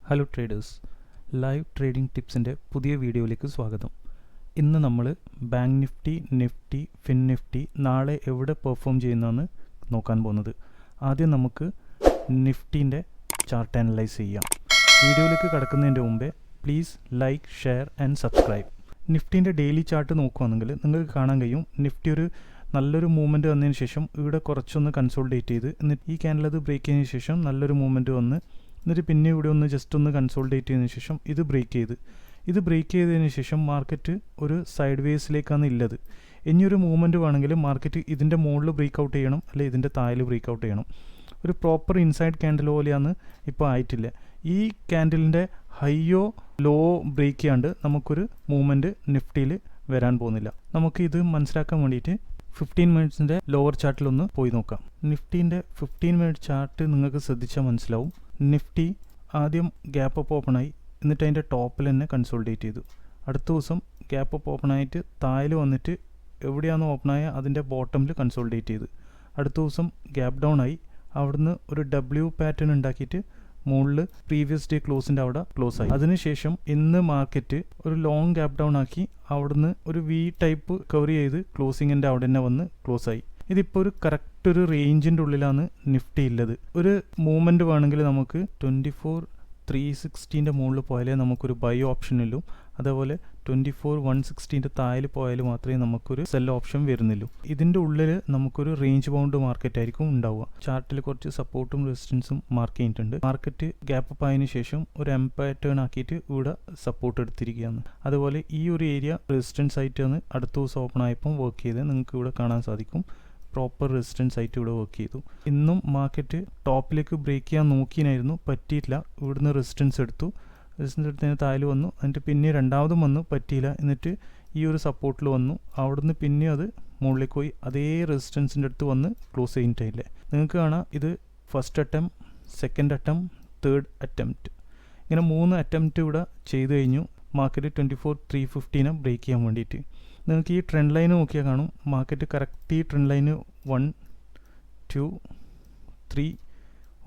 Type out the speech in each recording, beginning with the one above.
Hello traders, live trading ടിപ്സിൻ്റെ പുതിയ വീഡിയോയിലേക്ക് സ്വാഗതം. ഇന്ന് നമ്മൾ bank Nifty, Nifty, fin Nifty നാളെ എവിടെ പെർഫോം ചെയ്യുന്നതെന്ന് നോക്കാൻ പോകുന്നത്. ആദ്യം നമുക്ക് നിഫ്റ്റീൻ്റെ ചാർട്ട് അനലൈസ് ചെയ്യാം. വീഡിയോയിലേക്ക് കടക്കുന്നതിൻ്റെ മുമ്പേ please like, share and subscribe. നിഫ്റ്റീൻ്റെ ഡെയിലി ചാർട്ട് നോക്കുകയാണെങ്കിൽ നിങ്ങൾക്ക് കാണാൻ കഴിയും നല്ലൊരു മൂവ്മെൻറ്റ് വന്നതിന് ശേഷം ഇവിടെ കുറച്ചൊന്ന് കൺസോൾഡേറ്റ് ചെയ്ത് എന്നിട്ട് ഈ ക്യാൻഡിൽ അത് ബ്രേക്ക് ചെയ്തതിന് ശേഷം നല്ലൊരു മൂവ്മെൻറ്റ് വന്ന് എന്നിട്ട് പിന്നെ ഇവിടെ ജസ്റ്റ് ഒന്ന് കൺസോൾഡേറ്റ് ചെയ്തതിന് ശേഷം ഇത് ബ്രേക്ക് ചെയ്തതിന് ശേഷം മാർക്കറ്റ് ഒരു സൈഡ് വേസിലേക്കാണ് ഉള്ളത്. ഇനിയൊരു മൂവ്മെൻറ്റ് വേണമെങ്കിൽ മാർക്കറ്റ് ഇതിൻ്റെ മുകളിൽ ബ്രേക്ക് ഔട്ട് ചെയ്യണം, അല്ലെങ്കിൽ ഇതിൻ്റെ താഴെ ബ്രേക്ക് ഔട്ട് ചെയ്യണം. ഒരു പ്രോപ്പർ ഇൻസൈഡ് ക്യാൻഡിൽ പോലെയാണ് ഇപ്പോൾ ആയിട്ടില്ല. ഈ ക്യാൻഡിലിൻ്റെ ഹൈയോ ലോ ബ്രേക്ക് ചെയ്യാണ്ട് നമുക്കൊരു മൂവ്മെൻറ്റ് നിഫ്റ്റിയിൽ വരാൻ പോകുന്നില്ല. നമുക്ക് ഇത് മനസ്സിലാക്കാൻ വേണ്ടിയിട്ട് 15 മിനിറ്റ്സിൻ്റെ ലോവർ ചാർട്ടിലൊന്ന് പോയി നോക്കാം. നിഫ്റ്റീൻ്റെ 15 മിനിറ്റ് ചാർട്ട് നിങ്ങൾക്ക് ശ്രദ്ധിച്ചാൽ മനസ്സിലാവും. നിഫ്റ്റി ആദ്യം ഗ്യാപ്പ് അപ്പ് ഓപ്പണായി, എന്നിട്ട് അതിൻ്റെ ടോപ്പിൽ തന്നെ കൺസോൾഡേറ്റ് ചെയ്തു. അടുത്ത ദിവസം ഗ്യാപ്പ് അപ്പ് ഓപ്പണായിട്ട് താഴെ വന്നിട്ട് എവിടെയാണോ ഓപ്പണായ അതിൻ്റെ ബോട്ടമിൽ കൺസോൾഡേറ്റ് ചെയ്ത് അടുത്ത ദിവസം ഗ്യാപ്പ് ഡൗൺ ആയി. അവിടുന്ന് ഒരു W പാറ്റേൺ ഉണ്ടാക്കിയിട്ട് മുകളിൽ പ്രീവിയസ് ഡേ ക്ലോസിൻ്റെ അവിടെ ക്ലോസ് ആയി. അതിനുശേഷം ഇന്ന് മാർക്കറ്റ് ഒരു ലോങ് ഗ്യാപ്പ് ഡൗൺ ആക്കി അവിടുന്ന് ഒരു V ടൈപ്പ് കവർ ചെയ്ത് ക്ലോസിങ്ങിൻ്റെ അവിടെ തന്നെ വന്ന് ക്ലോസ് ആയി. ഇതിപ്പോൾ ഒരു കറക്റ്റ് ഒരു റേഞ്ചിൻ്റെ ഉള്ളിലാണ് നിഫ്റ്റി ഉള്ളത്. ഒരു മൂവ്മെൻറ്റ് വേണമെങ്കിൽ നമുക്ക് 24,360 മുകളിൽ പോയാലേ നമുക്കൊരു ബൈ ഓപ്ഷനുള്ളൂ. അതേപോലെ 24,160 താഴെ പോയാൽ മാത്രമേ നമുക്കൊരു സെൽ ഓപ്ഷൻ വരുന്നുള്ളൂ. ഇതിൻ്റെ ഉള്ളിൽ നമുക്കൊരു റേഞ്ച് ബൗണ്ട് മാർക്കറ്റ് ആയിരിക്കും ഉണ്ടാവുക. ചാർട്ടിൽ കുറച്ച് സപ്പോർട്ടും റെസിസ്റ്റൻസും മാർക്ക് ചെയ്തിട്ടുണ്ട്. മാർക്കറ്റ് ഗ്യാപ്പ് അപ്പ് ആയതിനു ശേഷം ഒരു M പാറ്റേൺ ആക്കിയിട്ട് ഇവിടെ സപ്പോർട്ട് എടുത്തിരിക്കുകയാണ്. അതുപോലെ ഈ ഒരു ഏരിയ റെസിസ്റ്റൻസ് ആയിട്ടാണ് അടുത്ത ദിവസം ഓപ്പൺ ആയപ്പം വർക്ക് ചെയ്തത്. നിങ്ങൾക്ക് ഇവിടെ കാണാൻ സാധിക്കും. പ്രോപ്പർ റെസിസ്റ്റൻസ് ആയിട്ട് ഇവിടെ വർക്ക് ചെയ്തു. ഇന്നും മാർക്കറ്റ് ടോപ്പിലേക്ക് ബ്രേക്ക് ചെയ്യാൻ നോക്കിയായിരുന്നു, പറ്റിയില്ല. ഇവിടുന്ന് റെസിസ്റ്റൻസ് എടുത്തതിന് താഴെ വന്നു, എന്നിട്ട് പിന്നെ രണ്ടാമതും വന്നു, പറ്റിയില്ല. എന്നിട്ട് ഈ ഒരു സപ്പോർട്ടിൽ വന്നു, അവിടുന്ന് പിന്നെ അത് മുകളിലേക്ക് പോയി അതേ റെസിസ്റ്റൻസിൻ്റെ അടുത്ത് വന്ന് ക്ലോസ് ചെയ്തിട്ടില്ലേ. നിങ്ങൾക്ക് കാണാം ഇത് first attempt, second attempt, third attempt, ഇങ്ങനെ 3 അറ്റംപ്റ്റ് ഇവിടെ ചെയ്ത് കഴിഞ്ഞു മാർക്കറ്റ് 24,350 ബ്രേക്ക് ചെയ്യാൻ വേണ്ടിയിട്ട്. നിങ്ങൾക്ക് ഈ ട്രെൻഡ് ലൈൻ നോക്കിയാൽ കാണും മാർക്കറ്റ് കറക്റ്റ് ഈ ട്രെൻഡ് ലൈന് 1, 2, 3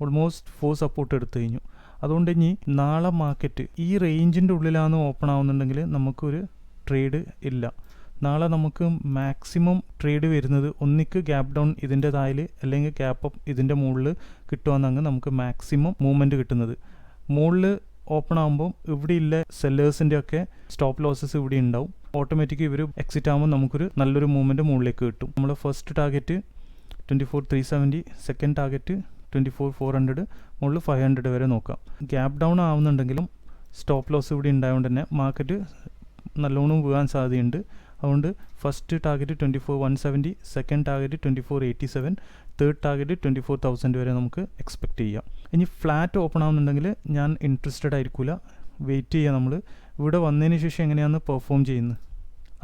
ഓൾമോസ്റ്റ് 4 സപ്പോർട്ട് എടുത്തു കഴിഞ്ഞു. അതുകൊണ്ട് ഇനി നാളെ മാർക്കറ്റ് ഈ റേഞ്ചിൻ്റെ ഉള്ളിലാണ് ഓപ്പൺ ആവുന്നുണ്ടെങ്കിൽ നമുക്കൊരു ട്രേഡ് ഇല്ല. നാളെ നമുക്ക് മാക്സിമം ട്രേഡ് വരുന്നത് ഒന്നിക്ക് ഗ്യാപ്പ് ഡൗൺ ഇതിൻ്റെ താഴെ അല്ലെങ്കിൽ ഗ്യാപ്പ് അപ്പ് ഇതിൻ്റെ മുകളിൽ കിട്ടുകയെന്നെങ്കിൽ നമുക്ക് മാക്സിമം മൂവ്മെൻറ്റ് കിട്ടുന്നത്. മുകളിൽ ഓപ്പൺ ആകുമ്പോൾ ഇവിടെ ഇല്ല സെല്ലേഴ്സിൻ്റെ ഒക്കെ സ്റ്റോപ്പ് ലോസസ് ഇവിടെ ഉണ്ടാവും. ഓട്ടോമാറ്റിക് ഇവർ എക്സിറ്റ് ആകുമ്പോൾ നമുക്കൊരു നല്ലൊരു മൂവ്മെൻറ്റ് മുകളിലേക്ക് കിട്ടും. നമ്മൾ ഫസ്റ്റ് ടാർഗറ്റ് 24,370, സെക്കൻഡ് ടാർഗറ്റ് 24,400, മുകളിൽ 500 വരെ നോക്കാം. ഗ്യാപ്പ് ഡൗൺ ആവുന്നുണ്ടെങ്കിലും സ്റ്റോപ്പ് ലോസ് ഇവിടെ ഉണ്ടായതുകൊണ്ട് തന്നെ മാർക്കറ്റ് നല്ലോണം വീഴാൻ സാധ്യതയുണ്ട്. അതുകൊണ്ട് first target 24,170, second target 24,087, third target 24,000 വരെ നമുക്ക് എക്സ്പെക്റ്റ് ചെയ്യാം. ഇനി ഫ്ലാറ്റ് ഓപ്പൺ ആവുന്നുണ്ടെങ്കിൽ ഞാൻ ഇൻട്രസ്റ്റഡ് ആയിരിക്കില്ല, വെയിറ്റ് ചെയ്യുക. നമ്മൾ ഇവിടെ വന്നതിന് ശേഷം എങ്ങനെയാണ് പെർഫോം ചെയ്യുന്നത്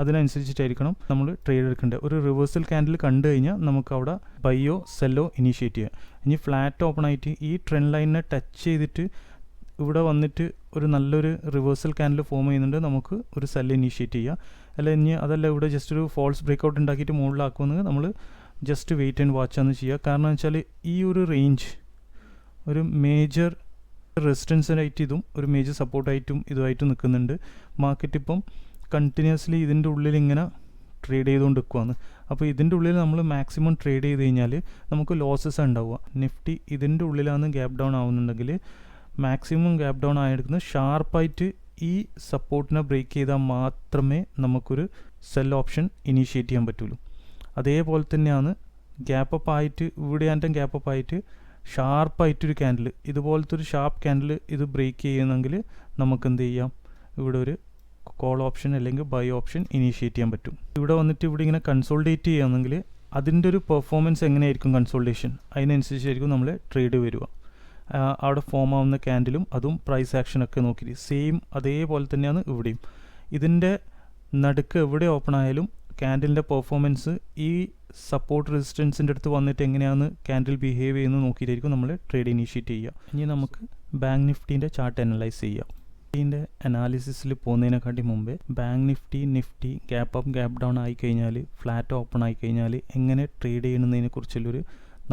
അതിനനുസരിച്ചിട്ടായിരിക്കണം നമ്മൾ ട്രേഡ് എടുക്കേണ്ടത്. ഒരു റിവേഴ്സൽ ക്യാൻഡിൽ കണ്ടു കഴിഞ്ഞാൽ നമുക്ക് അവിടെ ബൈയോ സെല്ലോ ഇനീഷ്യേറ്റ് ചെയ്യുക. ഇനി ഫ്ലാറ്റ് ഓപ്പൺ ആയിട്ട് ഈ ട്രെൻഡ് ലൈനിനെ ടച്ച് ചെയ്തിട്ട് ഇവിടെ വന്നിട്ട് ഒരു നല്ലൊരു റിവേഴ്സൽ ക്യാൻഡിൽ ഫോം ചെയ്യുന്നുണ്ട്, നമുക്ക് ഒരു സെല്ല് ഇനീഷ്യേറ്റ് ചെയ്യുക. അതല്ല ഇവിടെ ജസ്റ്റ് ഒരു ഫോൾസ് ബ്രേക്കൗട്ട് ഉണ്ടാക്കിയിട്ട് മുകളിലാക്കുമെങ്കിൽ നമ്മൾ ജസ്റ്റ് വെയിറ്റ് ആൻഡ് വാച്ച് ആണ് ചെയ്യുക. കാരണം വെച്ചാൽ ഈ ഒരു റേഞ്ച് ഒരു മേജർ റെസിസ്റ്റൻസിനായിട്ട് ഇതും ഒരു മേജർ സപ്പോർട്ടായിട്ടും ഇതുമായിട്ട് നിൽക്കുന്നുണ്ട്. മാർക്കറ്റ് ഇപ്പം കണ്ടിന്യൂസ്ലി ഇതിൻ്റെ ഉള്ളിൽ ഇങ്ങനെ ട്രേഡ് ചെയ്തുകൊണ്ട് നിൽക്കുവാണ്. അപ്പോൾ ഇതിൻ്റെ ഉള്ളിൽ നമ്മൾ മാക്സിമം ട്രേഡ് ചെയ്ത് കഴിഞ്ഞാൽ നമുക്ക് ലോസസ് ഉണ്ടാവുക. നിഫ്റ്റി ഇതിൻ്റെ ഉള്ളിലാണ് ഗ്യാപ്പ് ഡൗൺ ആവുന്നുണ്ടെങ്കിൽ മാക്സിമം ഗ്യാപ്പ് ഡൗൺ ആയെടുക്കുന്നത് ഷാർപ്പായിട്ട് ഈ സപ്പോർട്ടിനെ ബ്രേക്ക് ചെയ്താൽ മാത്രമേ നമുക്കൊരു സെൽ ഓപ്ഷൻ ഇനീഷ്യേറ്റ് ചെയ്യാൻ പറ്റുള്ളൂ. അതേപോലെ തന്നെയാണ് ഗ്യാപ്പ് അപ്പ് ആയിട്ട് ഇവിടെ ആൻ്റെ ഗ്യാപ്പ് അപ്പ് ആയിട്ട് ഷാർപ്പായിട്ടൊരു ക്യാൻഡിൽ, ഇതുപോലത്തെ ഒരു ഷാർപ്പ് ക്യാൻഡിൽ ഇത് ബ്രേക്ക് ചെയ്യുന്നെങ്കിൽ നമുക്ക് എന്ത് ചെയ്യാം, ഇവിടെ ഒരു കോൾ ഓപ്ഷൻ അല്ലെങ്കിൽ ബൈ ഓപ്ഷൻ ഇനീഷ്യേറ്റ് ചെയ്യാൻ പറ്റും. ഇവിടെ വന്നിട്ട് ഇവിടെ ഇങ്ങനെ കൺസോൾഡേറ്റ് ചെയ്യുകയാണെങ്കിൽ അതിൻ്റെ ഒരു പെർഫോമൻസ് എങ്ങനെയായിരിക്കും കൺസോൾട്ടേഷൻ, അതിനനുസരിച്ചായിരിക്കും നമ്മൾ ട്രേഡ് വരിക. അവിടെ ഫോം ആവുന്ന ക്യാൻഡിലും അതും പ്രൈസ് ആക്ഷനൊക്കെ നോക്കിയിട്ട് സെയിം അതേപോലെ തന്നെയാണ് ഇവിടെയും. ഇതിൻ്റെ നടുക്ക് എവിടെ ഓപ്പൺ ആയാലും ക്യാൻഡിലിൻ്റെ പെർഫോമൻസ് ഈ സപ്പോർട്ട് റെസിസ്റ്റൻസിൻ്റെ അടുത്ത് വന്നിട്ട് എങ്ങനെയാണ് ക്യാൻഡിൽ ബിഹേവ് ചെയ്യുന്നത് നോക്കിയിട്ടായിരിക്കും നമ്മൾ ട്രേഡ് ഇനീഷ്യേറ്റ് ചെയ്യുക. ഇനി നമുക്ക് ബാങ്ക് നിഫ്റ്റീൻ്റെ ചാർട്ട് അനലൈസ് ചെയ്യാം. നിഫ്റ്റീൻ്റെ അനാലിസിസിൽ പോകുന്നതിനെക്കാട്ടി മുമ്പേ bank Nifty gap up gap down ആയിക്കഴിഞ്ഞാൽ ഫ്ലാറ്റ് ഓപ്പൺ ആയിക്കഴിഞ്ഞാൽ എങ്ങനെ ട്രേഡ് ചെയ്യണമെന്നതിനെ കുറിച്ചുള്ളൊരു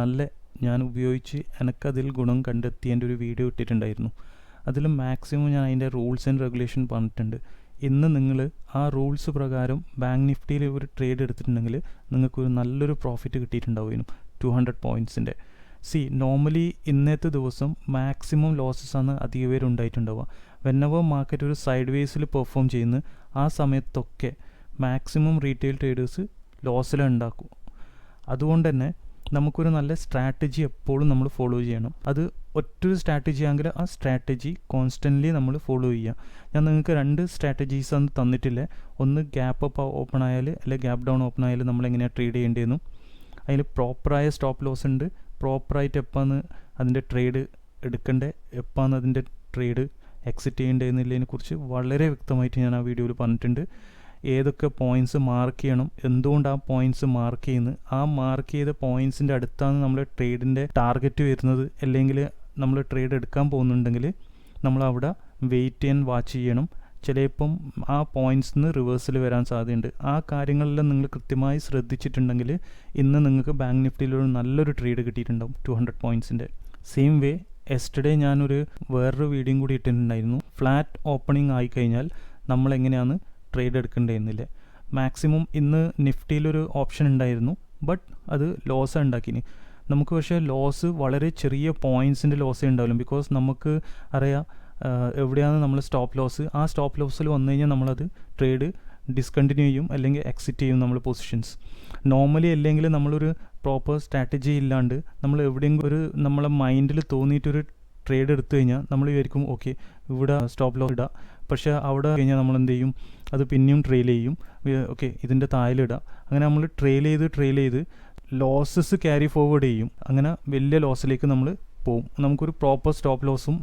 നല്ല ഞാൻ ഉപയോഗിച്ച് എനിക്കതിൽ ഗുണം കണ്ടെത്തിയതിൻ്റെ ഒരു വീഡിയോ ഇട്ടിട്ടുണ്ടായിരുന്നു. അതിൽ മാക്സിമം ഞാൻ അതിൻ്റെ റൂൾസ് ആൻഡ് റെഗുലേഷൻ പറഞ്ഞിട്ടുണ്ട്. ഇന്ന് നിങ്ങൾ ആ റൂൾസ് പ്രകാരം ബാങ്ക് നിഫ്റ്റിയിൽ ഒരു ട്രേഡ് എടുത്തിട്ടുണ്ടെങ്കിൽ നിങ്ങൾക്കൊരു നല്ലൊരു പ്രോഫിറ്റ് കിട്ടിയിട്ടുണ്ടാവും 200 പോയിൻറ്റ്സിൻ്റെ. നോർമലി ഇന്നത്തെ ദിവസം മാക്സിമം ലോസസ് ആണ് അധിക പേര് ഉണ്ടായിട്ടുണ്ടാവുക. വെന്നെവർ മാർക്കറ്റ് ഒരു സൈഡ് വേസിൽ പെർഫോം ചെയ്യുന്ന ആ സമയത്തൊക്കെ മാക്സിമം റീറ്റെയിൽ ട്രേഡേഴ്സ് ലോസിലുണ്ടാക്കും. അതുകൊണ്ട് തന്നെ നമുക്കൊരു നല്ല സ്ട്രാറ്റജി എപ്പോഴും നമ്മൾ ഫോളോ ചെയ്യണം. അത് ഒറ്റൊരു സ്ട്രാറ്റജി ആണെങ്കിൽ ആ സ്ട്രാറ്റജി കോൺസ്റ്റൻ്റ്ലി നമ്മൾ ഫോളോ ചെയ്യുക. ഞാൻ നിങ്ങൾക്ക് 2 സ്ട്രാറ്റജീസ് ആണ് തന്നിട്ടില്ലേ. ഒന്ന് ഗ്യാപ്പ് അപ്പ് ഓപ്പൺ ആയാൽ അല്ലെങ്കിൽ ഗ്യാപ്പ് ഡൗൺ ഓപ്പൺ ആയാൽ നമ്മളെങ്ങനെയാണ് ട്രേഡ് ചെയ്യേണ്ടതെന്നും അതിൽ പ്രോപ്പറായ സ്റ്റോപ്പ് ലോസ് ഉണ്ട്, പ്രോപ്പറായിട്ട് എപ്പാന്ന് അതിൻ്റെ ട്രേഡ് എടുക്കേണ്ടത്, എപ്പാന്ന് അതിൻ്റെ ട്രേഡ് എക്സിറ്റ് ചെയ്യേണ്ടതെന്നുള്ളതിനെ കുറിച്ച് വളരെ വ്യക്തമായിട്ട് ഞാൻ ആ വീഡിയോയിൽ പറഞ്ഞിട്ടുണ്ട്. ഏതൊക്കെ പോയിൻറ്റ്സ് മാർക്ക് ചെയ്യണം, എന്തുകൊണ്ട് ആ പോയിൻറ്റ്സ് മാർക്ക് ചെയ്യുന്നത്, ആ മാർക്ക് ചെയ്ത പോയിൻറ്റ്സിൻ്റെ അടുത്താണ് നമ്മൾ ട്രേഡിൻ്റെ ടാർഗറ്റ് വരുന്നത്, അല്ലെങ്കിൽ നമ്മൾ ട്രേഡ് എടുക്കാൻ പോകുന്നുണ്ടെങ്കിൽ നമ്മളവിടെ വെയിറ്റ് ആൻഡ് വാച്ച് ചെയ്യണം. ചിലപ്പം ആ പോയിൻറ്റ്സിൽ നിന്ന് റിവേഴ്സിൽ വരാൻ സാധ്യതയുണ്ട്. ആ കാര്യങ്ങളെല്ലാം നിങ്ങൾ കൃത്യമായി ശ്രദ്ധിച്ചിട്ടുണ്ടെങ്കിൽ ഇന്ന് നിങ്ങൾക്ക് ബാങ്ക് നിഫ്റ്റിയിലൊരു നല്ലൊരു ട്രേഡ് കിട്ടിയിട്ടുണ്ടാവും 200 പോയിൻറ്റ്സിൻ്റെ. സെയിം വേ യെസ്റ്റർഡേ ഞാനൊരു വേറൊരു വീഡിയോയും കൂടി ഇട്ടിട്ടുണ്ടായിരുന്നു. ഫ്ലാറ്റ് ഓപ്പണിംഗ് ആയിക്കഴിഞ്ഞാൽ നമ്മളെങ്ങനെയാണ് ട്രേഡ് എടുക്കേണ്ടതെന്നില്ലേ. മാക്സിമം ഇന്ന് നിഫ്റ്റിയിലൊരു ഓപ്ഷൻ ഉണ്ടായിരുന്നു, ബട്ട് അത് ലോസ് ഉണ്ടാക്കിന് നമുക്ക്. പക്ഷേ ലോസ് വളരെ ചെറിയ പോയിൻറ്റ്സിൻ്റെ ലോസേ ഉണ്ടാവില്ല. ബിക്കോസ് നമുക്ക് അറിയാം എവിടെയാണ് നമ്മൾ സ്റ്റോപ്പ് ലോസ്. ആ സ്റ്റോപ്പ് ലോസിൽ വന്നു കഴിഞ്ഞാൽ നമ്മളത് ട്രേഡ് ഡിസ്കണ്ടിന്യൂ ചെയ്യും അല്ലെങ്കിൽ എക്സിറ്റ് ചെയ്യും നമ്മൾ പൊസിഷൻസ്. നോർമലി അല്ലെങ്കിൽ നമ്മളൊരു പ്രോപ്പർ സ്ട്രാറ്റജി ഇല്ലാണ്ട് നമ്മൾ എവിടെയെങ്കിലും ഒരു നമ്മളെ മൈൻഡിൽ തോന്നിയിട്ടൊരു ട്രേഡ് എടുത്തു കഴിഞ്ഞാൽ നമ്മൾ വിചാരിക്കും ഓക്കെ ഇവിടെ സ്റ്റോപ്പ് ലോസ് ഇടാം. പക്ഷേ അവിടെ കഴിഞ്ഞാൽ നമ്മൾ എന്ത് ചെയ്യും, അത് പിന്നെയും ട്രെയിൽ ചെയ്യും. ഓക്കെ ഇതിൻ്റെ താഴെയിടുക. അങ്ങനെ നമ്മൾ ട്രെയിൽ ചെയ്ത് ലോസസ് ക്യാരി ഫോർവേഡ് ചെയ്യും. അങ്ങനെ വലിയ ലോസിലേക്ക് നമ്മൾ പോവും. നമുക്കൊരു പ്രോപ്പർ സ്റ്റോപ്പ് ലോസും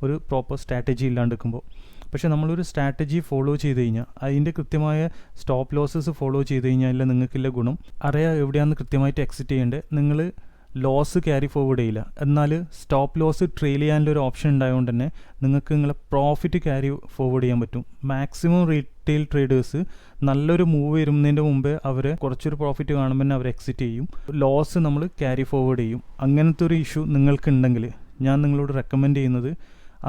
ഒരു പ്രോപ്പർ സ്ട്രാറ്റജി ഇല്ലാണ്ട് നിൽക്കുമ്പോൾ. പക്ഷേ നമ്മളൊരു സ്ട്രാറ്റജി ഫോളോ ചെയ്ത് കഴിഞ്ഞാൽ അതിൻ്റെ കൃത്യമായ സ്റ്റോപ്പ് ലോസസ് ഫോളോ ചെയ്ത് കഴിഞ്ഞാൽ നിങ്ങൾക്കില്ല ഗുണം. അറിയാം എവിടെയാണെന്ന് കൃത്യമായിട്ട് എക്സിറ്റ് ചെയ്യേണ്ടത്. നിങ്ങൾ ലോസ് ക്യാരി ഫോർവേഡ് ചെയ്യില്ല, എന്നാൽ സ്റ്റോപ്പ് ലോസ് ട്രെയിൽ ചെയ്യാനുള്ളൊരു ഓപ്ഷൻ ഉണ്ടായതുകൊണ്ട് തന്നെ നിങ്ങൾക്ക് നിങ്ങളെ പ്രോഫിറ്റ് ക്യാരി ഫോർവേഡ് ചെയ്യാൻ പറ്റും. മാക്സിമം റീറ്റെയിൽ ട്രേഡേഴ്സ് നല്ലൊരു മൂവ് വരുന്നതിൻ്റെ മുമ്പേ അവർ കുറച്ചൊരു പ്രോഫിറ്റ് കാണുമ്പോൾ തന്നെ അവർ എക്സിറ്റ് ചെയ്യും. ലോസ് നമ്മൾ ക്യാരി ഫോർവേഡ് ചെയ്യും. അങ്ങനത്തെ ഒരു ഇഷ്യൂ നിങ്ങൾക്കുണ്ടെങ്കിൽ ഞാൻ നിങ്ങളോട് റെക്കമെൻഡ് ചെയ്യുന്നത്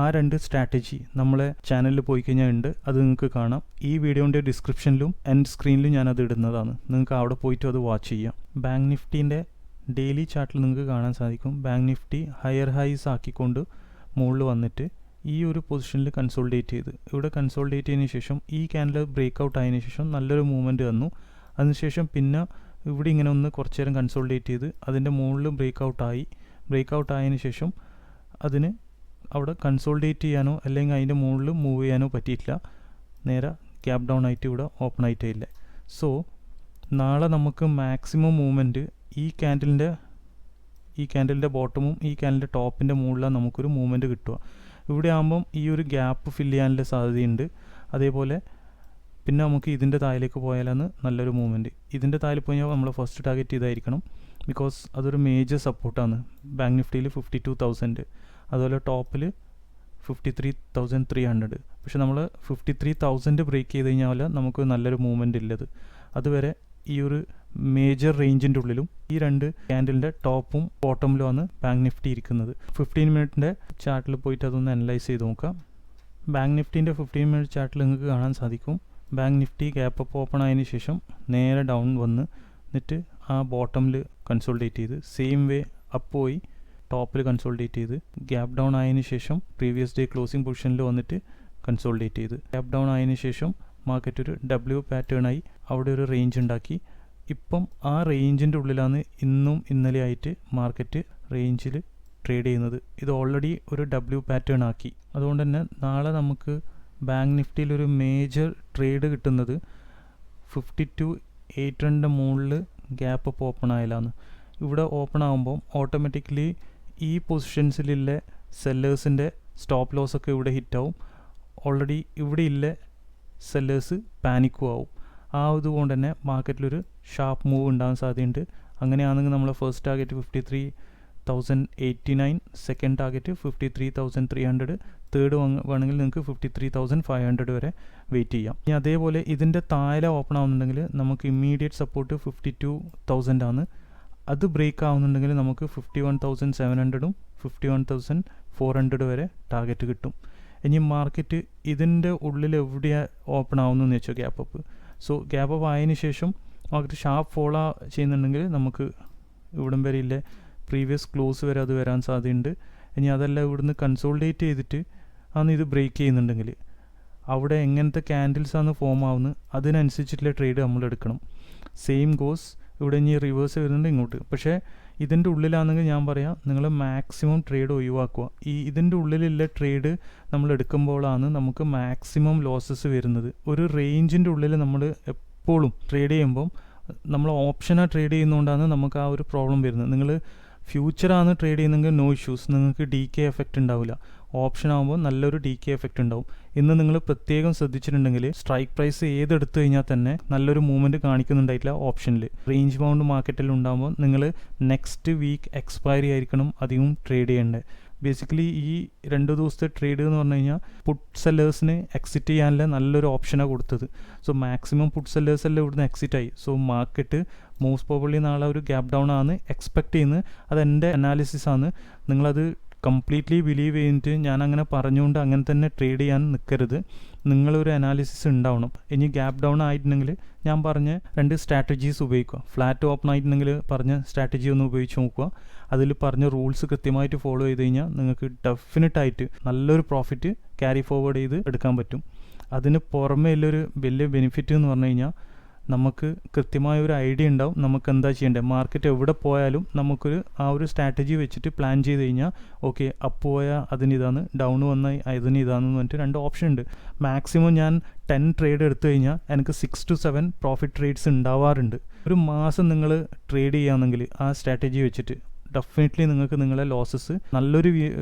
ആ 2 സ്ട്രാറ്റജി നമ്മളെ ചാനലിൽ പോയി കഴിഞ്ഞാൽ ഉണ്ട്, അത് നിങ്ങൾക്ക് കാണാം. ഈ വീഡിയോൻ്റെ ഡിസ്ക്രിപ്ഷനിലും എൻഡ് സ്ക്രീനിലും ഞാനത് ഇടുന്നതാണ്. നിങ്ങൾക്ക് അവിടെ പോയിട്ട് അത് വാച്ച് ചെയ്യാം. ബാങ്ക് നിഫ്റ്റീൻ്റെ ഡെയിലി ചാർട്ടിൽ നിങ്ങൾക്ക് കാണാൻ സാധിക്കും. ബാങ്ക് നിഫ്റ്റി ഹയർ ഹൈസ് ആക്കിക്കൊണ്ട് മുകളിൽ വന്നിട്ട് ഈ ഒരു പൊസിഷനിൽ കൺസോൾഡേറ്റ് ചെയ്ത് ഇവിടെ കൺസോൾഡേറ്റ് ചെയ്തതിന് ശേഷം ഈ ക്യാൻഡിൽ ബ്രേക്ക് ഔട്ട് ആയതിനു ശേഷം നല്ലൊരു മൂവ്മെൻറ്റ് വന്നു. അതിനുശേഷം പിന്നെ ഇവിടെ ഇങ്ങനെ ഒന്ന് കുറച്ച് നേരം കൺസോൾഡേറ്റ് ചെയ്ത് അതിൻ്റെ മുകളിൽ ബ്രേക്ക് ഔട്ട് ആയതിനു ശേഷം അതിന് അവിടെ കൺസോൾഡേറ്റ് ചെയ്യാനോ അല്ലെങ്കിൽ അതിൻ്റെ മുകളിൽ മൂവ് ചെയ്യാനോ പറ്റിയിട്ടില്ല. നേരെ ഗ്യാപ്പ് ഡൗൺ ആയിട്ട് ഇവിടെ ഓപ്പൺ ആയിട്ടേ ഇല്ല. സോ നാളെ നമുക്ക് മാക്സിമം മൂവ്മെൻറ്റ് ഈ ക്യാൻഡിലിൻ്റെ ബോട്ടമും ഈ ക്യാൻഡിലിൻ്റെ ടോപ്പിൻ്റെ മുകളിലാണ് നമുക്കൊരു മൂവ്മെൻറ്റ് കിട്ടുക. ഇവിടെ ആകുമ്പം ഈ ഒരു ഗ്യാപ്പ് ഫില്ല് ചെയ്യാനുള്ള സാധ്യതയുണ്ട്. അതേപോലെ പിന്നെ നമുക്ക് ഇതിൻ്റെ താഴേക്ക് പോയാലാണ് നല്ലൊരു മൂവ്മെൻറ്റ്. ഇതിൻ്റെ താഴെ പോയാൽ നമ്മൾ ഫസ്റ്റ് ടാർഗറ്റ് ഇതായിരിക്കണം. ബിക്കോസ് അതൊരു മേജർ സപ്പോർട്ടാണ്. ബാങ്ക് നിഫ്റ്റിയിൽ 52,000, അതുപോലെ ടോപ്പിൽ 53,300. പക്ഷെ നമ്മൾ 53,000 ബ്രേക്ക് ചെയ്ത് കഴിഞ്ഞാൽ നമുക്ക് നല്ലൊരു മൂവ്മെൻറ്റ് ഇല്ലത്. അതുവരെ ഈ ഒരു മേജർ റേഞ്ചിൻ്റെ ഉള്ളിലും ഈ 2 ക്യാൻഡിലിൻ്റെ ടോപ്പും ബോട്ടമിലുമാണ് ബാങ്ക് നിഫ്റ്റി ഇരിക്കുന്നത്. 15 മിനിറ്റിൻ്റെ ചാർട്ടിൽ പോയിട്ട് അതൊന്ന് അനലൈസ് ചെയ്ത് നോക്കാം. ബാങ്ക് നിഫ്റ്റീൻ്റെ 15 മിനിറ്റ് ചാർട്ടിൽ നിങ്ങൾക്ക് കാണാൻ സാധിക്കും. Bank Nifty gap up open ആയതിനു ശേഷം നേരെ ഡൗൺ വന്ന് എന്നിട്ട് ആ ബോട്ടമിൽ കൺസോൾഡേറ്റ് ചെയ്ത് സെയിം വേ അപ്പ് പോയി ടോപ്പിൽ കൺസോൾഡേറ്റ് ചെയ്ത് ഗ്യാപ്പ് ഡൗൺ ആയതിനു ശേഷം പ്രീവിയസ് ഡേ ക്ലോസിംഗ് പൊസിഷനിൽ വന്നിട്ട് കൺസോൾഡേറ്റ് ചെയ്ത് ഗ്യാപ്പ് ഡൗൺ ആയതിനു ശേഷം മാർക്കറ്റ് ഒരു W പാറ്റേണായി അവിടെ ഒരു റേഞ്ച് ഉണ്ടാക്കി. ഇപ്പം ആ റേഞ്ചിൻ്റെ ഉള്ളിലാണ് ഇന്നും ഇന്നലെ ആയിട്ട് മാർക്കറ്റ് റേഞ്ചിൽ ട്രേഡ് ചെയ്യുന്നത്. ഇത് ഓൾറെഡി ഒരു W പാറ്റേൺ ആക്കി. അതുകൊണ്ട് തന്നെ നാളെ നമുക്ക് ബാങ്ക് നിഫ്റ്റിയിൽ ഒരു മേജർ ട്രേഡ് കിട്ടുന്നത് 52,800 മുകളിൽ ഗ്യാപ്പ് അപ്പ് ഓപ്പൺ ആയാലാണ്. ഇവിടെ ഓപ്പൺ ആകുമ്പം ഓട്ടോമാറ്റിക്കലി ഈ പൊസിഷൻസിലുള്ള സെല്ലേഴ്സിൻ്റെ സ്റ്റോപ്പ് ലോസൊക്കെ ഇവിടെ ഹിറ്റാവും. ഓൾറെഡി ഇവിടെ ഇല്ല സെല്ലേഴ്സ് പാനിക്കും ആവും. ആ ഇതുകൊണ്ട് തന്നെ മാർക്കറ്റിലൊരു ഷാർപ്പ് മൂവ് ഉണ്ടാകാൻ സാധ്യതയുണ്ട്. അങ്ങനെയാണെങ്കിൽ നമ്മളെ first target 53,089, second target 53,300, third വേണമെങ്കിൽ നിങ്ങൾക്ക് 53,500 വരെ വെയിറ്റ് ചെയ്യാം. ഇനി അതേപോലെ ഇതിൻ്റെ താഴെ ഓപ്പൺ ആവുന്നുണ്ടെങ്കിൽ നമുക്ക് ഇമ്മീഡിയറ്റ് സപ്പോർട്ട് 52,000 ആണ്. അത് ബ്രേക്ക് ആവുന്നുണ്ടെങ്കിൽ നമുക്ക് 51,700ഉം 51,400 വരെ ടാർഗറ്റ് കിട്ടും. ഇനി മാർക്കറ്റ് ഇതിൻ്റെ ഉള്ളിൽ എവിടെയാണ് ഓപ്പൺ ആവുന്നതെന്ന് വെച്ചോ gap up. So gap up ആയതിനു ശേഷം മാർക്കറ്റ് ഷാർപ്പ് ഫോളോ ചെയ്യുന്നുണ്ടെങ്കിൽ നമുക്ക് ഇവിടം വരെ ഇല്ലേ പ്രീവിയസ് ക്ലോസ് വരെ അത് വരാൻ സാധ്യതയുണ്ട്. ഇനി അതല്ല ഇവിടുന്ന് കൺസോൾഡേറ്റ് ചെയ്തിട്ട് ആണ് ഇത് ബ്രേക്ക് ചെയ്യുന്നുണ്ടെങ്കിൽ അവിടെ എങ്ങനത്തെ ക്യാൻഡിൽസാണ് ഫോം ആവുന്നത് അതിനനുസരിച്ചിട്ടുള്ള ട്രേഡ് നമ്മൾ എടുക്കണം. സെയിം ഗോസ് ഇവിടെ ഇനി റിവേഴ്സ് വരുന്നുണ്ട് ഇങ്ങോട്ട്. പക്ഷേ ഇതിൻ്റെ ഉള്ളിലാണെങ്കിൽ ഞാൻ പറയാം നിങ്ങൾ മാക്സിമം ട്രേഡ് ഒഴിവാക്കുക. ഇതിൻ്റെ ഉള്ളിലുള്ള ട്രേഡ് നമ്മൾ എടുക്കുമ്പോഴാണ് നമുക്ക് മാക്സിമം ലോസസ് വരുന്നത്. ഒരു റേഞ്ചിൻ്റെ ഉള്ളിൽ നമ്മൾ എപ്പോഴും ട്രേഡ് ചെയ്യുമ്പം നമ്മൾ ഓപ്ഷനാണ് ട്രേഡ് ചെയ്യുന്നതുകൊണ്ടാണ് നമുക്ക് ആ ഒരു പ്രോബ്ലം വരുന്നത്. നിങ്ങൾ ഫ്യൂച്ചറാണ് ട്രേഡ് ചെയ്യുന്നതെങ്കിൽ നോ ഇഷ്യൂസ്, നിങ്ങൾക്ക് ഡി കെ എഫക്റ്റ് ഉണ്ടാവില്ല. ഓപ്ഷൻ ആകുമ്പോൾ നല്ലൊരു ഡി കെ എഫക്റ്റ് ഉണ്ടാവും. ഇന്ന് നിങ്ങൾ പ്രത്യേകം ശ്രദ്ധിച്ചിട്ടുണ്ടെങ്കിൽ സ്ട്രൈക്ക് പ്രൈസ് ഏതെടുത്തു കഴിഞ്ഞാൽ തന്നെ നല്ലൊരു മൂവ്മെൻറ്റ് കാണിക്കുന്നുണ്ടായിട്ടില്ല ഓപ്ഷനിൽ. റേഞ്ച് ബൗണ്ട് മാർക്കറ്റിൽ ഉണ്ടാകുമ്പോൾ നിങ്ങൾ നെക്സ്റ്റ് വീക്ക് എക്സ്പയറി ആയിരിക്കണം അധികം ട്രേഡ് ചെയ്യേണ്ടത്. ബേസിക്കലി ഈ 2 ദിവസത്തെ ട്രേഡ് എന്ന് പറഞ്ഞു കഴിഞ്ഞാൽ പുട്ട് സെല്ലേഴ്സിന് എക്സിറ്റ് ചെയ്യാനുള്ള നല്ലൊരു ഓപ്ഷനാണ് കൊടുത്തത്. സോ മാക്സിമം പുട്ട് സെല്ലേഴ്സ് എല്ലാം ഇവിടുന്ന് എക്സിറ്റ് ആയി. സോ മാർക്കറ്റ് മോസ്റ്റ് പ്രോബബ്ലി നാളെ ഒരു ഗ്യാപ്പ് ഡൗൺ ആണ് എക്സ്പെക്റ്റ് ചെയ്യുന്നത്. അതെൻ്റെ അനാലിസിസ് ആണ്. നിങ്ങളത് കംപ്ലീറ്റ്ലി ബിലീവ് ചെയ്തിട്ട് ഞാൻ അങ്ങനെ പറഞ്ഞുകൊണ്ട് അങ്ങനെ തന്നെ ട്രേഡ് ചെയ്യാൻ നിൽക്കരുത്. നിങ്ങളൊരു അനാലിസിസ് ഉണ്ടാവണം. ഇനി ഗ്യാപ്പ് ഡൗൺ ആയിട്ടുണ്ടെങ്കിൽ ഞാൻ പറഞ്ഞ 2 സ്ട്രാറ്റജീസ് ഉപയോഗിക്കുക. ഫ്ലാറ്റ് ഓപ്പൺ ആയിട്ടുണ്ടെങ്കിൽ പറഞ്ഞ സ്ട്രാറ്റജി ഒന്ന് ഉപയോഗിച്ച് നോക്കുക. അതിൽ പറഞ്ഞ റൂൾസ് കൃത്യമായിട്ട് ഫോളോ ചെയ്ത് കഴിഞ്ഞാൽ നിങ്ങൾക്ക് ഡെഫിനറ്റായിട്ട് നല്ലൊരു പ്രോഫിറ്റ് ക്യാരി ഫോർവേഡ് ചെയ്ത് എടുക്കാൻ പറ്റും. അതിന് പുറമേ ഉള്ളൊരു വലിയ ബെനിഫിറ്റ് എന്ന് പറഞ്ഞു കഴിഞ്ഞാൽ നമുക്ക് കൃത്യമായ ഒരു ഐഡിയ ഉണ്ടാവും നമുക്ക് എന്താ ചെയ്യേണ്ടത്. മാർക്കറ്റ് എവിടെ പോയാലും നമുക്കൊരു ആ ഒരു സ്ട്രാറ്റജി വെച്ചിട്ട് പ്ലാൻ ചെയ്ത് കഴിഞ്ഞാൽ ഓക്കെ അപ്പ് പോയാൽ അതിനിതാണ്, ഡൗൺ വന്നാൽ അതിന് ഇതാണെന്ന് പറഞ്ഞിട്ട് 2 ഓപ്ഷൻ ഉണ്ട്. മാക്സിമം ഞാൻ 10 ട്രേഡ് എടുത്തു കഴിഞ്ഞാൽ എനിക്ക് 6 to 7 പ്രോഫിറ്റ് ട്രേഡ്സ് ഉണ്ടാവാറുണ്ട്. ഒരു മാസം നിങ്ങൾ ട്രേഡ് ചെയ്യുകയാണെങ്കിൽ ആ സ്ട്രാറ്റജി വെച്ചിട്ട് ഡെഫിനറ്റ്ലി നിങ്ങൾക്ക് നിങ്ങളെ ലോസസ് നല്ലൊരു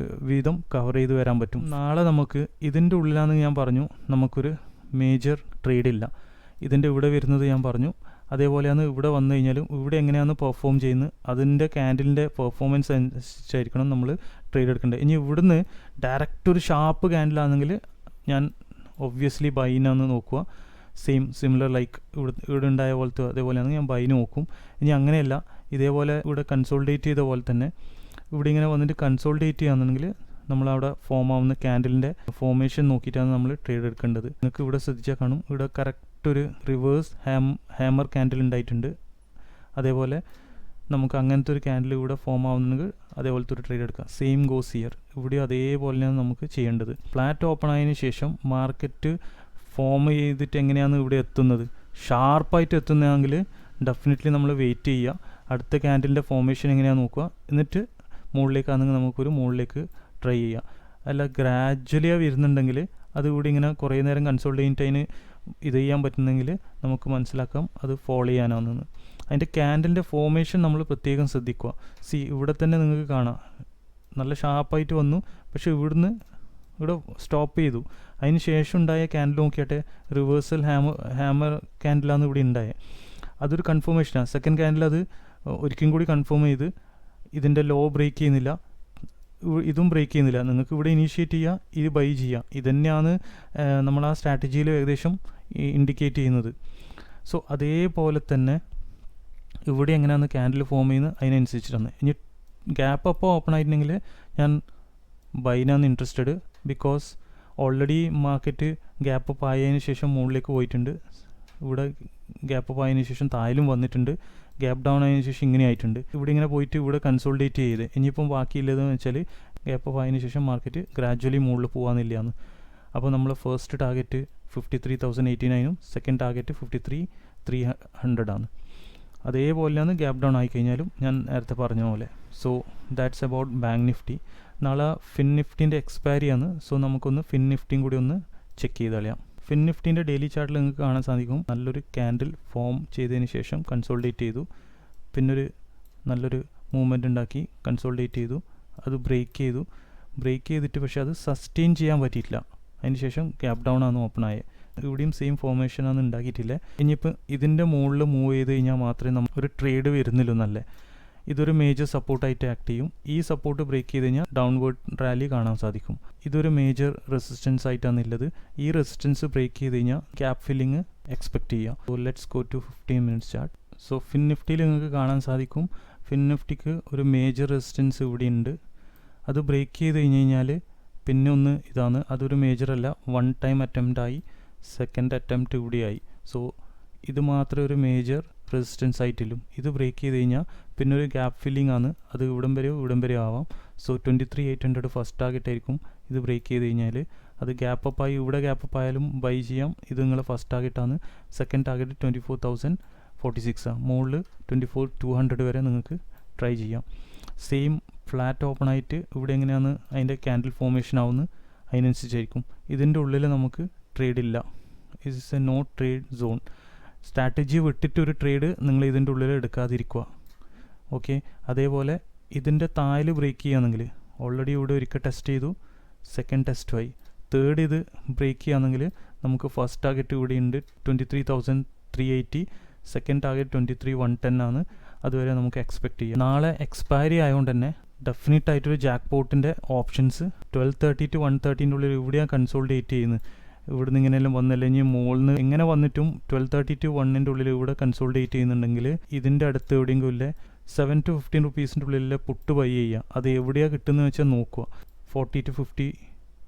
വീതം കവർ ചെയ്ത് വരാൻ പറ്റും. നാളെ നമുക്ക് ഇതിൻ്റെ ഉള്ളിലാണെന്ന് ഞാൻ പറഞ്ഞു നമുക്കൊരു മേജർ ട്രേഡ് ഇല്ല. ഇതിൻ്റെ ഇവിടെ വരുന്നത് ഞാൻ പറഞ്ഞു. അതേപോലെയാണ് ഇവിടെ വന്നു കഴിഞ്ഞാലും ഇവിടെ എങ്ങനെയാണ് പെർഫോം ചെയ്യുന്നത് അതിൻ്റെ ക്യാൻഡിലിൻ്റെ പെർഫോമൻസ് അനുസരിച്ചായിരിക്കണം നമ്മൾ ട്രേഡ് എടുക്കേണ്ടത്. ഇനി ഇവിടുന്ന് ഡയറക്റ്റ് ഒരു ഷാർപ്പ് ക്യാൻഡിലാണെങ്കിൽ ഞാൻ ഒബ്വിയസ്ലി ബൈനാന്ന് നോക്കുക. സിമിലർ ലൈക്ക് ഇവിടെ ഉണ്ടായ പോലത്തെ അതേപോലെയാണ് ഞാൻ ബൈന് നോക്കും. ഇനി അങ്ങനെയല്ല ഇതേപോലെ ഇവിടെ കൺസോൾഡേറ്റ് ചെയ്ത പോലെ തന്നെ ഇവിടെ ഇങ്ങനെ വന്നിട്ട് കൺസോൾഡേറ്റ് ചെയ്യുകയാണെന്നുണ്ടെങ്കിൽ നമ്മളവിടെ ഫോം ആവുന്ന ക്യാൻഡിലിൻ്റെ ഫോർമേഷൻ നോക്കിയിട്ടാണ് നമ്മൾ ട്രേഡ് എടുക്കേണ്ടത്. നിങ്ങൾക്ക് ഇവിടെ ശ്രദ്ധിച്ചാൽ കാണും ഇവിടെ കറക്റ്റ് ഒരു റിവേഴ്സ് ഹാമർ ക്യാൻഡിൽ ഉണ്ടായിട്ടുണ്ട്. അതേപോലെ നമുക്ക് അങ്ങനത്തെ ഒരു ക്യാൻഡിൽ ഇവിടെ ഫോം ആവുന്നെങ്കിൽ അതേപോലത്തെ ഒരു ട്രേഡ് എടുക്കാം. Same goes here. ഇവിടെ അതേപോലെയാണ് നമുക്ക് ചെയ്യേണ്ടത്. ഫ്ലാറ്റ് ഓപ്പൺ ആയതിനു ശേഷം മാർക്കറ്റ് ഫോം ചെയ്തിട്ട് എങ്ങനെയാണ് ഇവിടെ എത്തുന്നത്, ഷാർപ്പായിട്ട് എത്തുന്നതെങ്കിൽ ഡെഫിനറ്റ്ലി നമ്മൾ വെയിറ്റ് ചെയ്യുക. അടുത്ത ക്യാൻഡിലിൻ്റെ ഫോർമേഷൻ എങ്ങനെയാണെന്ന് നോക്കുക. എന്നിട്ട് മുകളിലേക്കാണെങ്കിൽ നമുക്കൊരു മുകളിലേക്ക് ട്രൈ ചെയ്യാം. അല്ല ഗ്രാജ്വലിയാണ് വരുന്നുണ്ടെങ്കിൽ അത് ഇവിടെ ഇങ്ങനെ കുറേ നേരം കൺസോൾട്ട് ചെയ്തിട്ട് അതിന് ഇത് ചെയ്യാൻ പറ്റുന്നെങ്കിൽ നമുക്ക് മനസ്സിലാക്കാം അത് ഫോളോ ചെയ്യാനാണെന്ന്. അതിൻ്റെ ക്യാൻഡിലിൻ്റെ ഫോർമേഷൻ നമ്മൾ പ്രത്യേകം ശ്രദ്ധിക്കുക. ഇവിടെ തന്നെ നിങ്ങൾക്ക് കാണാം നല്ല ഷാർപ്പായിട്ട് വന്നു. പക്ഷേ ഇവിടെ സ്റ്റോപ്പ് ചെയ്തു. അതിന് ശേഷം ഉണ്ടായ ക്യാൻഡിൽ നോക്കിയാട്ടെ റിവേഴ്സൽ ഹാമർ ക്യാൻഡിലാണ് ഇവിടെ ഉണ്ടായത്. അതൊരു കൺഫർമേഷനാണ്. സെക്കൻഡ് ക്യാൻഡിൽ അത് ഒരിക്കലും കൂടി കൺഫേം ചെയ്ത് ഇതിൻ്റെ ലോ ബ്രേക്ക് ചെയ്യുന്നില്ല, ഇതും ബ്രേക്ക് ചെയ്യുന്നില്ല. നിങ്ങൾക്ക് ഇവിടെ ഇനീഷ്യേറ്റ് ചെയ്യുക, ഇത് ബൈ ചെയ്യുക. ഇതന്നെയാണ് നമ്മൾ ആ സ്ട്രാറ്റജിയിൽ ഏകദേശം ഇൻഡിക്കേറ്റ് ചെയ്യുന്നത്. സോ അതേപോലെ തന്നെ ഇവിടെ എങ്ങനെയാണ് ക്യാൻഡിൽ ഫോം ചെയ്യുന്നത് അതിനനുസരിച്ചിട്ടാണ്. ഇനി ഗ്യാപ്പ് അപ്പോൾ ഓപ്പൺ ആയിട്ടുണ്ടെങ്കിൽ ഞാൻ ബൈനാണ് interested. Because already market gap up ആയതിനു ശേഷം മുകളിലേക്ക് പോയിട്ടുണ്ട്. ഇവിടെ ഗ്യാപ്പ് അപ്പ് ആയതിനു ശേഷം താഴെയും വന്നിട്ടുണ്ട്. ഗ്യാപ്പ് ഡൗൺ ആയതിനു ശേഷം ഇങ്ങനെ ആയിട്ടുണ്ട്. ഇവിടെ ഇങ്ങനെ പോയിട്ട് ഇവിടെ കൺസോൾഡേറ്റ് ചെയ്ത് ഇനിയിപ്പം ബാക്കിയില്ലതെന്ന് വെച്ചാൽ ഗ്യാപ്പ് അപ്പ് ആയതിനു ശേഷം മാർക്കറ്റ് ഗ്രാജ്വലി മുകളിൽ പോകാനില്ലയെന്ന്. അപ്പോൾ നമ്മൾ ഫസ്റ്റ് ടാർഗറ്റ് 53,089 സെക്കൻഡ് ടാർഗറ്റ് 53,300 ആണ്. അതേപോലെയാണ് ഗ്യാപ്പ് ഡൗൺ ആയിക്കഴിഞ്ഞാലും ഞാൻ നേരത്തെ പറഞ്ഞ പോലെ. So that's about bank Nifty. നാളെ ഫിൻ നിഫ്റ്റിൻ്റെ എക്സ്പയറി ആണ്. സോ നമുക്കൊന്ന് ഫിൻ നിഫ്റ്റിയും കൂടി ഒന്ന് ചെക്ക് ചെയ്ത് കളയാം. ഫിൻ നിഫ്റ്റിൻ്റെ ഡെയിലി ചാർട്ടിൽ നിങ്ങൾക്ക് കാണാൻ സാധിക്കും നല്ലൊരു ക്യാൻഡിൽ ഫോം ചെയ്തതിന് ശേഷം കൺസോൾഡേറ്റ് ചെയ്തു, പിന്നൊരു നല്ലൊരു മൂവ്മെൻറ്റ് ഉണ്ടാക്കി കൺസോൾഡേറ്റ് ചെയ്തു, അത് ബ്രേക്ക് ചെയ്തിട്ട് പക്ഷേ അത് സസ്റ്റെയിൻ ചെയ്യാൻ പറ്റിയിട്ടില്ല. അതിന് ശേഷം ഗ്യാപ്പ് ഡൗൺ ആണ് ഓപ്പൺ ആയത്. ഇവിടെയും സെയിം ഫോർമേഷനാണ് ഉണ്ടാക്കിയിട്ടില്ല. ഇനിയിപ്പോൾ ഇതിൻ്റെ മുകളിൽ മൂവ് ചെയ്ത് കഴിഞ്ഞാൽ മാത്രമേ നമുക്ക് ഒരു ട്രേഡ് വരുന്നില്ല നല്ല. ഇതൊരു മേജർ സപ്പോർട്ടായിട്ട് ആക്ട് ചെയ്യും. ഈ സപ്പോർട്ട് ബ്രേക്ക് ചെയ്ത് കഴിഞ്ഞാൽ ഡൗൺവേർഡ് റാലി കാണാൻ സാധിക്കും. ഇതൊരു മേജർ റെസിസ്റ്റൻസ് ആയിട്ടാണ് ഉള്ളത്. ഈ റെസിസ്റ്റൻസ് ബ്രേക്ക് ചെയ്ത് കഴിഞ്ഞാൽ ക്യാപ് ഫില്ലിങ് എക്സ്പെക്റ്റ് ചെയ്യാം. So let's go to 15 minutes chart. So ഫിൻ നിഫ്റ്റിയിൽ നിങ്ങൾക്ക് കാണാൻ സാധിക്കും ഫിൻ നിഫ്റ്റിക്ക് ഒരു മേജർ റെസിസ്റ്റൻസ് ഇവിടെ ഉണ്ട്. അത് ബ്രേക്ക് ചെയ്ത് കഴിഞ്ഞ് കഴിഞ്ഞാൽ പിന്നെ ഒന്ന് ഇതാണ്, അതൊരു മേജറല്ല, 1 ടൈം അറ്റംപ്റ്റ് ആയി, സെക്കൻഡ് അറ്റംപ്റ്റ് കൂടിയായി. സോ ഇത് മാത്രമേ ഒരു മേജർ റെസിസ്റ്റൻസ് ആയിട്ടുള്ളൂ. ഇത് ബ്രേക്ക് ചെയ്ത് കഴിഞ്ഞാൽ പിന്നെ ഒരു ഗ്യാപ്പ് ഫില്ലിംഗ് ആണ്, അത് ഇവിടം വരെ ആവാം. സോ 23,800 ഫസ്റ്റ് ടാർഗറ്റ് ആയിരിക്കും. ഇത് ബ്രേക്ക് ചെയ്ത് കഴിഞ്ഞാൽ അത് ഗ്യാപ്പ് അപ്പ് ആയി, ഇവിടെ ഗ്യാപ്പ് അപ്പ് ആയാലും ബൈ ചെയ്യാം. ഇത് നിങ്ങളെ ഫസ്റ്റ് ടാർഗറ്റാണ്. സെക്കൻഡ് ടാർഗറ്റ് 24,046 ആണ്. മുകളിൽ 24,200 വരെ നിങ്ങൾക്ക് ട്രൈ ചെയ്യാം. സെയിം ഫ്ലാറ്റ് ഓപ്പൺ ആയിട്ട് ഇവിടെ എങ്ങനെയാണ് അതിൻ്റെ ക്യാൻഡിൽ ഫോർമേഷൻ ആവുന്നത് അതിനനുസരിച്ചായിരിക്കും. ഇതിൻ്റെ ഉള്ളിൽ നമുക്ക് ട്രേഡ് ഇല്ല. It's a no trade zone. Strategy വിട്ടിട്ടൊരു ട്രേഡ് നിങ്ങൾ ഇതിൻ്റെ ഉള്ളിൽ എടുക്കാതിരിക്കുക. ഓക്കെ, അതേപോലെ ഇതിൻ്റെ താഴെ ബ്രേക്ക് ചെയ്യുകയാണെങ്കിൽ, ഓൾറെഡി ഇവിടെ ഒരിക്കൽ ടെസ്റ്റ് ചെയ്തു, സെക്കൻഡ് ടെസ്റ്റുമായി, തേർഡ് ഇത് ബ്രേക്ക് ചെയ്യുകയാണെങ്കിൽ നമുക്ക് ഫസ്റ്റ് ടാർഗറ്റ് ഇവിടെ ഉണ്ട് 23,380, സെക്കൻഡ് ടാർഗറ്റ് 23,110 ആണ്. അതുവരെ നമുക്ക് എക്സ്പെക്റ്റ് ചെയ്യാം. നാളെ എക്സ്പയറി ആയതുകൊണ്ട് തന്നെ ഡെഫിനറ്റ് ആയിട്ടൊരു ജാക്ക് പോട്ടിൻ്റെ ഓപ്ഷൻസ് 12:30 to 1:30 ഉള്ളിൽ ഇവിടെയാണ് കൺസോൾഡേറ്റ് ചെയ്യുന്നത്. ഇവിടുന്ന് ഇങ്ങനെയെല്ലാം വന്നല്ല, ഇനി മുകളിൽ നിന്ന് എങ്ങനെ വന്നിട്ടും 12:30 to 1 ഉള്ളിൽ ഇവിടെ കൺസോൾഡേറ്റ് ചെയ്യുന്നുണ്ടെങ്കിൽ ഇതിൻ്റെ അടുത്ത് എവിടെയെങ്കിലും ഇല്ലേ 7 to 15 റുപ്പീസിൻ്റെ ഉള്ളിലെ പുട്ട് ബൈ ചെയ്യുക. അത് എവിടെയാണ് കിട്ടുന്നത് വെച്ചാൽ നോക്കുക. 40 to 50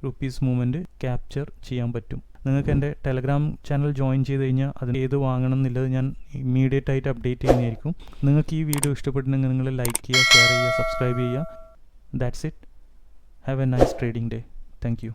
റുപ്പീസ് മൂവ്മെൻറ്റ് ക്യാപ്ചർ ചെയ്യാൻ പറ്റും. നിങ്ങൾക്ക് എൻ്റെ ടെലഗ്രാം ചാനൽ ജോയിൻ ചെയ്ത് കഴിഞ്ഞാൽ അതിന് ഏത് വാങ്ങണം എന്നുള്ളത് ഞാൻ ഇമ്മീഡിയറ്റ് ആയിട്ട് അപ്ഡേറ്റ് ചെയ്യുന്നതായിരിക്കും. നിങ്ങൾക്ക് ഈ വീഡിയോ ഇഷ്ടപ്പെട്ടിട്ടുണ്ടെങ്കിൽ നിങ്ങൾ ലൈക്ക് ചെയ്യുക, ഷെയർ ചെയ്യുക, സബ്സ്ക്രൈബ് ചെയ്യുക. That's it. Have A nice trading day. Thank you.